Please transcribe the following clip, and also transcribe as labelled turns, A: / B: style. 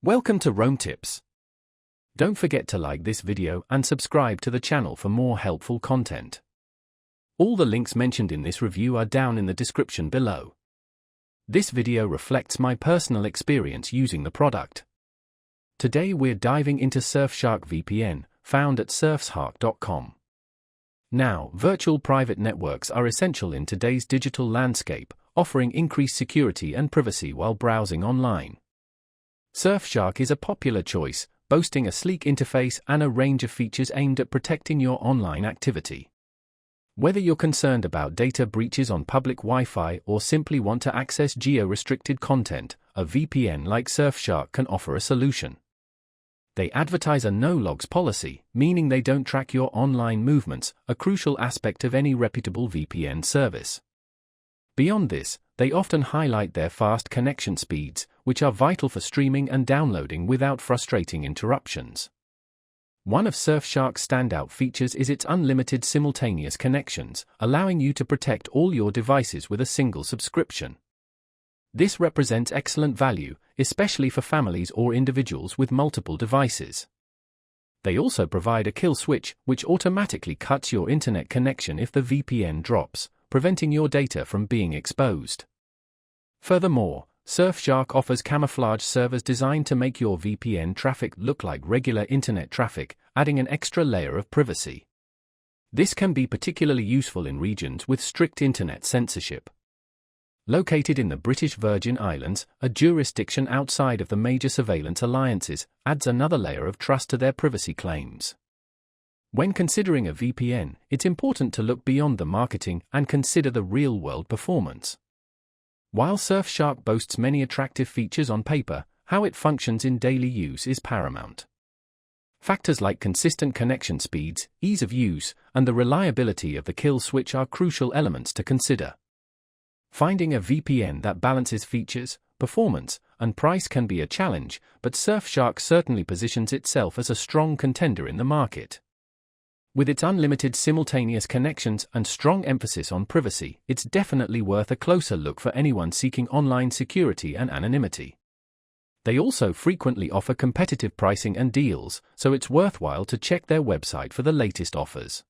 A: Welcome to Roam Tips. Don't forget to like this video and subscribe to the channel for more helpful content. All the links mentioned in this review are down in the description below. This video reflects my personal experience using the product. Today we're diving into SurfShark VPN, found at surfshark.com. Now, virtual private networks are essential in today's digital landscape, offering increased security and privacy while browsing online. SurfShark is a popular choice, boasting a sleek interface and a range of features aimed at protecting your online activity. Whether you're concerned about data breaches on public Wi-Fi or simply want to access geo-restricted content, a VPN like SurfShark can offer a solution. They advertise a no-logs policy, meaning they don't track your online movements, a crucial aspect of any reputable VPN service. Beyond this, they often highlight their fast connection speeds, which are vital for streaming and downloading without frustrating interruptions. One of SurfShark's standout features is its unlimited simultaneous connections, allowing you to protect all your devices with a single subscription. This represents excellent value, especially for families or individuals with multiple devices. They also provide a kill switch, which automatically cuts your internet connection if the VPN drops, preventing your data from being exposed. Furthermore, SurfShark offers camouflage servers designed to make your VPN traffic look like regular internet traffic, adding an extra layer of privacy. This can be particularly useful in regions with strict internet censorship. Located in the British Virgin Islands, a jurisdiction outside of the major surveillance alliances, adds another layer of trust to their privacy claims. When considering a VPN, it's important to look beyond the marketing and consider the real-world performance. While SurfShark boasts many attractive features on paper, how it functions in daily use is paramount. Factors like consistent connection speeds, ease of use, and the reliability of the kill switch are crucial elements to consider. Finding a VPN that balances features, performance, and price can be a challenge, but SurfShark certainly positions itself as a strong contender in the market. With its unlimited simultaneous connections and strong emphasis on privacy, it's definitely worth a closer look for anyone seeking online security and anonymity. They also frequently offer competitive pricing and deals, so it's worthwhile to check their website for the latest offers.